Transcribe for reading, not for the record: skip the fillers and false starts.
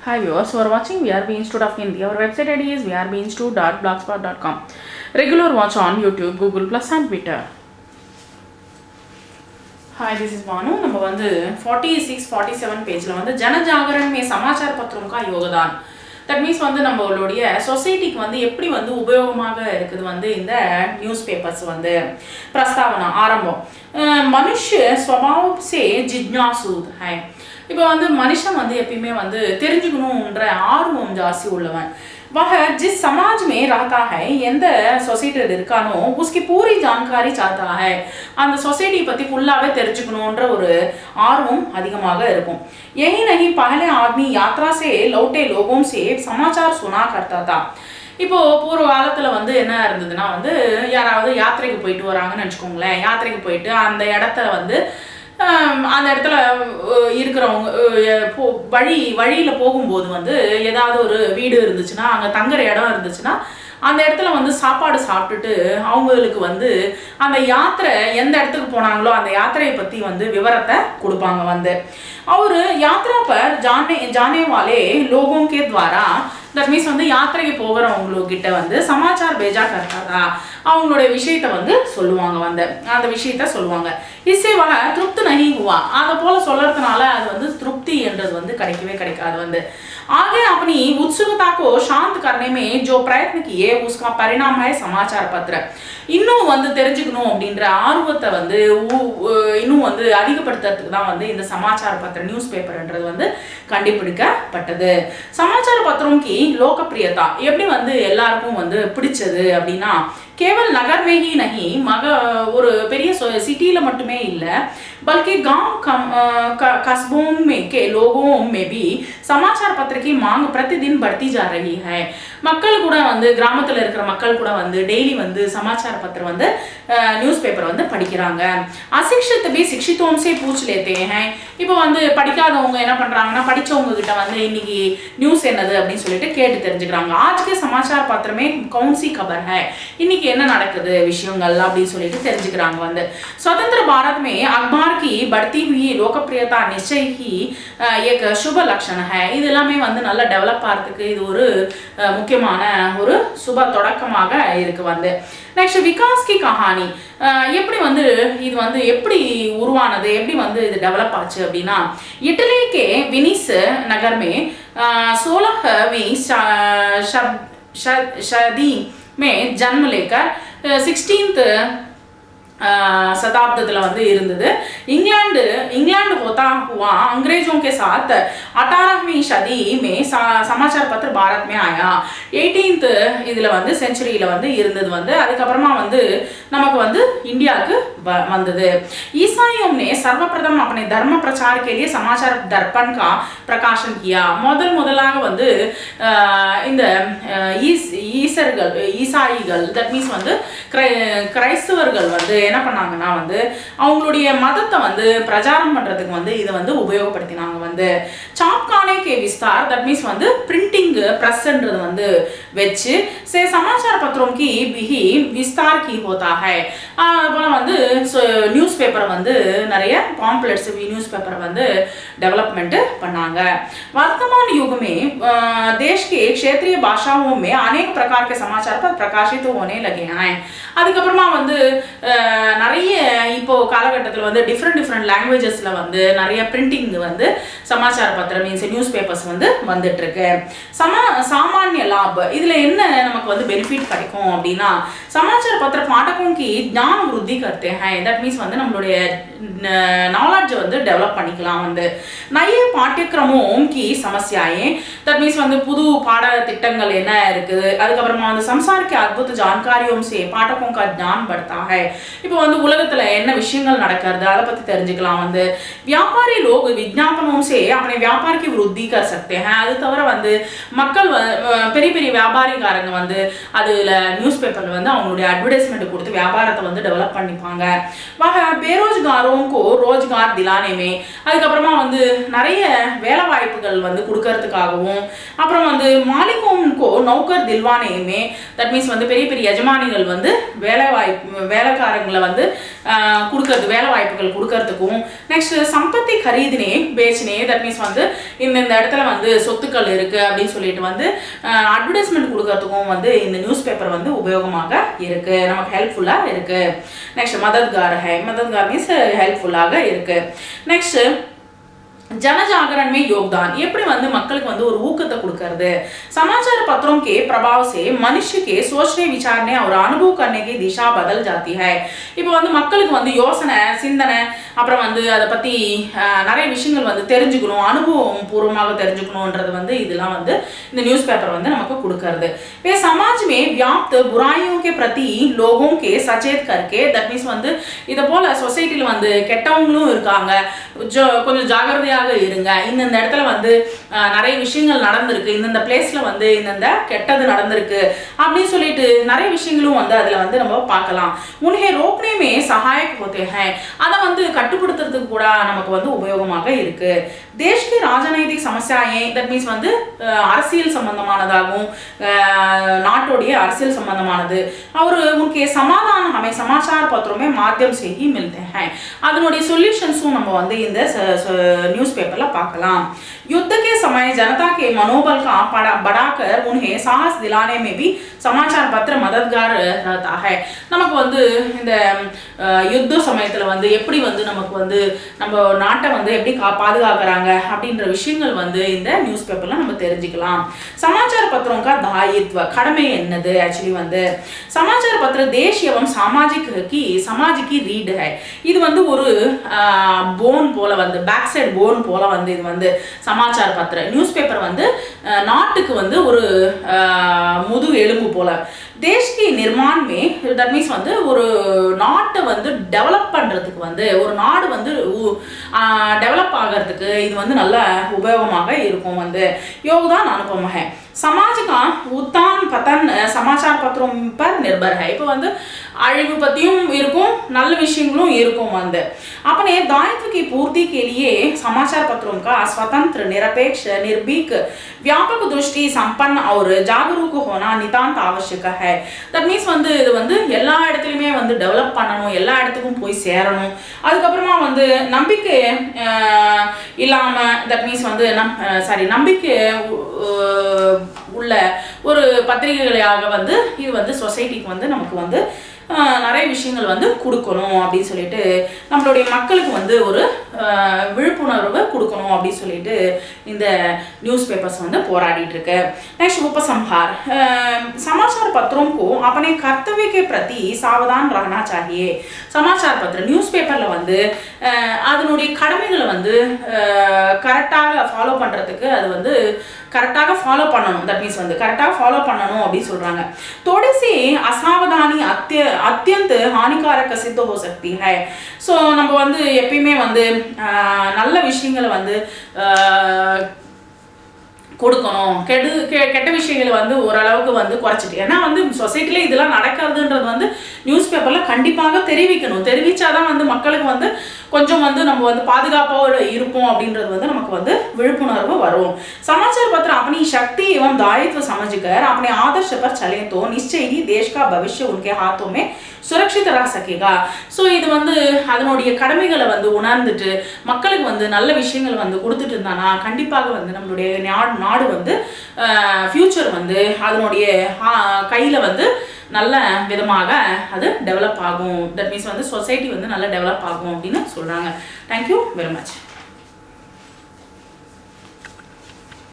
Hi viewers, you are watching VRB Institute of Hindi. Our website ID is vrbinstitute.blogspot.com. Regular watch on YouTube, Google Plus and Twitter. Hi, this is Banu. நம்ம வந்து 46-47 பேஜ்ல வந்து ஜனஜாகரன் में समाचार पत्रों का योगदान. That means வந்து நம்மளுடைய சொசைட்டிக்கு வந்து எப்படி வந்து உபயோகமாக இருக்குது வந்து இந்த நியூஸ் பேப்பர்ஸ் வந்து பிரஸ்தாவனா ஆரம்பம். மனுஷ்ய स्वभाव से जिज्ञासु है. இப்போ வந்து மனுஷன் வந்து எப்பயுமே வந்து தெரிஞ்சுக்கணும்ன்ற ஆர்வம் ஜாஸ்தி உள்ளவன். वह जिस समाज में रहता है எந்த சொசைட்டியில் இருக்கானோ उसकी पूरी जानकारी चाहता है. அந்த சொசைட்டி பற்றி ஃபுல்லாகவே தெரிஞ்சுக்கணுன்ற ஒரு ஆர்வம் அதிகமாக இருக்கும். यही नहीं पहले आदमी यात्रा से लौटे लोगों से समाचार सुना करता था. இப்போ பூர்வ காலத்தில் வந்து என்ன இருந்ததுன்னா வந்து யாராவது யாத்திரைக்கு போயிட்டு வராங்கன்னு வச்சுக்கோங்களேன். யாத்திரைக்கு போயிட்டு அந்த இடத்துல வந்து அந்த இடத்துல இருக்கிறவங்க வழியில் போகும்போது வந்து ஏதாவது ஒரு வீடு இருந்துச்சுன்னா அங்கே தங்குற இடம் இருந்துச்சுன்னா அந்த இடத்துல வந்து சாப்பாடு சாப்பிட்டுட்டு அவங்களுக்கு வந்து அந்த யாத்திரை எந்த இடத்துக்கு போனாங்களோ அந்த யாத்திரையை பற்றி வந்து விவரத்தை கொடுப்பாங்க வந்து और यात्रा पर जाने वाले लोगों के द्वारा தட் மீன்ஸ் வந்து யாத்திரைக்கு போகிறவங்கக்கிட்ட வந்து சமாச்சார் பேஜா கர்த்தாதா அவங்களுடைய விஷயத்தை வந்து சொல்லுவாங்க வந்து அந்த விஷயத்த சொல்லுவாங்க इससे वह तृप्त नहीं हुआ அதை போல சொல்றதுனால அது வந்து திருப்தி என்றது வந்து கிடைக்கவே கிடைக்காது வந்து आगे अपनी उत्सुकता को शांत करने में जो प्रयत्न किए उसका परिणाम है समाचार पत्र இன்னும் வந்து தெரிஞ்சுக்கணும் அப்படின்ற ஆர்வத்தை வந்து இன்னும் வந்து அதிகப்படுத்துறதுக்கு தான் வந்து இந்த சமாச்சார பத்திர நியூஸ் பேப்பர்ன்றது வந்து கண்டுபிடிக்கப்பட்டது. சமாச்சார பத்திரம் கி லோகப்பிரியதா எப்படி வந்து எல்லாருக்கும் வந்து பிடிச்சது அப்படின்னா केवल नगर में ही नहीं ஒரு பெரிய சிட்டியில் மட்டுமே இல்லை बल्कि गांव कस्बों में के लोगों में भी समाचार पत्र की मांग प्रतिदिन बढ़ती जा रही है. மக்கள் கூட வந்து கிராமத்தில் இருக்கிற மக்கள் கூட வந்து டெய்லி வந்து சமாச்சார பத்திரம் வந்து நியூஸ் பேப்பர் வந்து படிக்கிறாங்க. அசிக்ஷித் பி சிக்ஷித்தோம் சே பூச் லேத்தே हैं. இப்போ வந்து படிக்காதவங்க என்ன பண்ணுறாங்கன்னா படித்தவங்க கிட்ட வந்து இன்னைக்கு நியூஸ் என்னது அப்படின்னு சொல்லிட்டு கேட்டு தெரிஞ்சுக்கிறாங்க. ஆஜ்கே சமாச்சார பத்திரமே கவுன்சி खबर है. இன்னைக்கு என்ன நடக்குது விஷயங்கள் அப்படின்னு சொல்லிட்டு தெரிஞ்சுக்கிறாங்க வந்து स्वतंत्र भारत में अखबार की बढ़ती हुई लोकप्रियता निश्चय ही एक शुभ लक्षण है. இது எல்லாமே வந்து நல்லா டெவலப் ஆகிறதுக்கு இது ஒரு முக்கியமான ஒரு சுப தொடக்கமாக இருக்கு வந்து. நெக்ஸ்ட் விகாஸ் கி கஹானி எப்படி வந்து இது வந்து எப்படி உருவானது எப்படி வந்து இது டெவலப் ஆச்சு அப்படின்னா இட்டலி के विनिस नगर में 16वीं शताब्दी में जन्म लेकर 16th शताब्दத்தில் வந்து இருந்தது. इंग्लैंड होता हुआ अंग्रेजों के साथ 18वीं सदी में समाचार पत्र भारत में आया. 18th இதில் வந்து செஞ்சுரியில் வந்து இருந்தது வந்து அதுக்கப்புறமா வந்து நமக்கு வந்து இந்தியாவுக்கு வந்தது. ईसाइयों ने सर्वप्रथम अपने धर्म प्रचार के लिए समाचार दर्पण का प्रकाशन किया. முதலாக வந்து இந்த ஈசாயிகள் தட் மீன்ஸ் வந்து கிரைஸ்தவர்கள் வந்து என்ன பண்ணாங்கன்னா வந்து அவங்களுடைய மதத்தை வந்து பிரச்சாரம் பண்றதுக்கு வந்து இதை வந்து உபயோகப்படுத்தினாங்க வந்து சாப்கானே கே விஸ்தார் தட் மீன்ஸ் வந்து பிரிண்டிங் பிரஸ்ன்றது வந்து வச்சு சே சமாச்சார பத்திரம் கி பிஹி விஸ்தார் கி ஹோதா ஹை. அதுபோல வந்து நியூஸ் பேப்பரை வந்து நிறைய பாம்ப்ளெட்ஸ் நியூஸ் பேப்பரை வந்து डेवलपमेंट பண்ணாங்க. वर्तमान युग में देश के क्षेत्रीय भाषाओं में अनेक प्रकार के समाचार पत्र प्रकाशित होने लगे हैं. அதுக்கப்புறமா வந்து நிறைய இப்போ காலகட்டத்தில் வந்து டிஃப்ரெண்ட் லாங்குவேஜஸில் வந்து நிறைய பிரிண்டிங் வந்து சமாச்சார பத்திரம் மீன்ஸ் நியூஸ் பேப்பர்ஸ் வந்து வந்துட்டு இருக்கு. சாமானிய லாப் இதில் என்ன நமக்கு வந்து பெனிஃபிட் கிடைக்கும் அப்படின்னா சமாச்சார பத்திர பாடकों की ज्ञान वृद्धि करते हैं. தட் மீன்ஸ் வந்து நம்மளுடைய நாலேஜை வந்து டெவலப் பண்ணிக்கலாம் வந்து नए पाठ्यक्रमों की समस्याएं தட் மீன்ஸ் வந்து புது பாட திட்டங்கள் என்ன இருக்குது அதுக்கப்புறமா வந்து संसार के अद्भुत जानकारियों से पाठकों का ज्ञान बढ़ता है. இப்போ வந்து உலகத்துல என்ன விஷயங்கள் நடக்கிறது அதை பத்தி தெரிஞ்சுக்கலாம் வந்து व्यापारी लोग विज्ञापनों से अपने व्यापार की वृद्धि कर सकते हैं. அது தவிர வந்து மக்கள் பெரிய பெரிய வியாபாரிகாரங்க வந்து அதுல நியூஸ் பேப்பர்ல வந்து அவங்களுடைய அட்வர்டைஸ்மெண்ட் கொடுத்து வியாபாரத்தை வந்து டெவலப் பண்ணிப்பாங்க. वह बेरोजगारों को रोजगार दिलाने में அதுக்கப்புறமா வந்து நிறைய வேலை வாய்ப்புகள் வந்து கொடுக்கறதுக்காகவும் அப்புறம் வந்து மாலிகோம்கோ நௌக்கர் தில்வானேயுமே தட் மீன்ஸ் வந்து பெரிய பெரிய எஜமானிகள் வந்து வேலைக்காரங்களை இடங்களில் வந்து கொடுக்கறது, வேலை வாய்ப்புகள் கொடுக்கறதுக்கும், நெக்ஸ்ட் சம்பத்தி கரீதினே பேச்சினே, தட் மீன்ஸ் வந்து இந்த இடத்துல வந்து சொத்துக்கள் இருக்குது அப்படின்னு சொல்லிட்டு வந்து அட்வர்டைஸ்மெண்ட் கொடுக்கறதுக்கும் வந்து இந்த நியூஸ் பேப்பர் வந்து உபயோகமாக இருக்குது, நமக்கு ஹெல்ப்ஃபுல்லாக இருக்குது. நெக்ஸ்ட் மதத்கார் மதத்கார் மீன்ஸ் ஹெல்ப்ஃபுல்லாக இருக்குது. நெக்ஸ்ட் जनजागरण में योगदान எப்படி வந்து மக்களுக்கு வந்து ஒரு ஊக்கத்தை கொடுக்கிறது. समाचार पत्रों के प्रभाव से मनुष्य के सोचने विचारने और अनुभव करने की दिशा बदल जाती है. இப்போ வந்து மக்களுக்கு வந்து யோசனை, சிந்தனை, அப்புறம் வந்து அதை பற்றி நிறைய விஷயங்கள் வந்து தெரிஞ்சுக்கணும், அனுபவம் பூர்வமாக தெரிஞ்சுக்கணுன்றது வந்து இதெல்லாம் வந்து இந்த நியூஸ் பேப்பர் வந்து நமக்கு கொடுக்கறது. वे समाज में व्याप्त बुराइयों के प्रति लोगों के सचेत करके, தட் மீன்ஸ் வந்து இதை போல சொசைட்டியில் வந்து கெட்டவங்களும் இருக்காங்க, கொஞ்சம் ஜாகிரதையாக இருங்க, இந்த இடத்துல வந்து நிறைய விஷயங்கள் நடந்திருக்கு, இந்த பிளேஸ்ல வந்து இந்த கெட்டது நடந்திருக்கு அப்படின்னு சொல்லிட்டு நிறைய விஷயங்களும் வந்து அதுல வந்து நம்ம பார்க்கலாம். உன்ஹே ரோக்னே மே சகாயக் ஹோதே ஹை, அதை வந்து கட்டுப்படுத்துறதுக்கு கூட நமக்கு வந்து உபயோகமாக இருக்கு. தேஷ் கி ராஜநைதிக் சமஸ்யாயே, தட் மீன்ஸ் வந்து அரசியல் சம்பந்தமானதாகவும் நாட்டோடைய அரசியல் சம்பந்தமானது. और उनके समाधान हमें समाचार पत्रों में माध्यम से ही मिलते हैं. அதனுடைய சொல்யூஷன்ஸும் நம்ம வந்து இந்த நியூஸ் பேப்பர்ல பார்க்கலாம். युद्ध के समय जनता के मनोबल का बढ़ाकर उन्हें साहस दिलाने में भी समाचार पत्र मददगार रहता है. நமக்கு வந்து இந்த யுத்த சமயத்துல வந்து எப்படி வந்து நமக்கு வந்து நம்ம நாட்டை வந்து எப்படி பாதுகாக்கறாங்க அப்படின்ற விஷயங்கள் வந்து இந்த நியூஸ் பேப்பர்ல நம்ம தெரிஞ்சுக்கலாம். समाचार पत्रों का दायित्व, கடமை என்னது एक्चुअली வந்து समाचार पत्र देश एवं सामाजिक की समाज की रीड है. இது வந்து ஒரு போன் போல வந்து பேக் சைடு போன் போல வந்து இது வந்து समाचार पत्र நியூஸ் பேப்பர் வந்து நாட்டுக்கு வந்து ஒரு முதுகு எலும்பு போல. देश की निर्माण में, தட் மீன்ஸ் வந்து ஒரு நாட்டை வந்து டெவலப் பண்றதுக்கு வந்து ஒரு நாடு வந்து டெவலப் ஆகிறதுக்கு இது வந்து நல்ல உபயோகமாக இருக்கும் வந்து योगदान अनुपम है. समाज का उत्थान पतन समाचार पत्रों पर निर्भर है. இப்போ வந்து அழிவு பத்தியும் இருக்கும், நல்ல விஷயங்களும் இருக்கும் வந்து. अपने दायित्व की पूर्ति के लिए समाचार पत्रों का स्वतंत्र, निरपेक्ष, निर्भीक, व्यापक दृष्टि संपन्न और जागरूक होना नितांत आवश्यक है. தட் மீன்ஸ் வந்து இது வந்து எல்லா இடத்துலையுமே வந்து டெவலப் பண்ணணும், எல்லா இடத்துக்கும் போய் சேரணும். அதுக்கப்புறமா வந்து நம்பிக்கை இல்லாம, தட் மீன்ஸ் வந்து நம்பிக்கை உள்ள ஒரு பத்திரிகைகளாக வந்து இது வந்து சொசைட்டிக்கு வந்து நமக்கு வந்து நிறைய விஷயங்கள் வந்து கொடுக்கணும் அப்படின்னு சொல்லிட்டு நம்மளுடைய மக்களுக்கு வந்து ஒரு விழிப்புணர்வு கொடுக்கணும் அப்படின்னு சொல்லிட்டு இந்த நியூஸ் பேப்பர்ஸ் வந்து போராடிட்டு இருக்கு. नेक्स्ट उपसंहार, समाचार पत्रों को अपने कर्तव्य के प्रति सावधान रहना चाहिए. समाचार पत्र நியூஸ் பேப்பர்ல வந்து அதனுடைய கடமைகளை வந்து கரெக்டாக ஃபாலோ பண்றதுக்கு அது வந்து கரெக்டாக ஃபாலோ பண்ணணும். தட் மீன்ஸ் வந்து கரெக்டாக ஃபாலோ பண்ணணும் அப்படின்னு சொல்றாங்க. थोड़ी सी असावधानी अत्यंत हानिकारक सिद्ध हो सकती है. ஸோ நம்ம வந்து எப்பயுமே வந்து நல்ல விஷயங்களை வந்து கொடுக்கணும், கெட்ட விஷயங்களை வந்து ஓரளவுக்கு வந்து குறைச்சிட்டு, ஏன்னா வந்து சொசைட்டில இதெல்லாம் நடக்கிறதுன்றது வந்து நியூஸ் பேப்பர்ல கண்டிப்பாக தெரிவிக்கணும். தெரிவிச்சாதான் வந்து மக்களுக்கு வந்து கொஞ்சம் வந்து நம்ம வந்து பாதுகாப்போட இருப்போம் அப்படின்றது வந்து நமக்கு வந்து விழிப்புணர்வு வரும். समाचार पत्र अपनी शक्ति एवं दायित्व समझकर अपने आदर्श पर चले तो निश्चय ही देश का भविष्य उनके हाथों में सुरक्षित रह सकेगा. ஸோ இது வந்து அதனுடைய கடமைகளை வந்து உணர்ந்துட்டு மக்களுக்கு வந்து நல்ல விஷயங்கள் வந்து கொடுத்துட்டு இருந்தானா கண்டிப்பாக வந்து நம்மளுடைய நாடு வந்து ஃபியூச்சர் வந்து அதனுடைய கையில் வந்து நல்ல விதமாக அது டெவலப் ஆகும். தட் மீன்ஸ் வந்து சொசைட்டி வந்து நல்லா டெவலப் ஆகும் அப்படின்னு சொல்கிறாங்க. Thank you very much.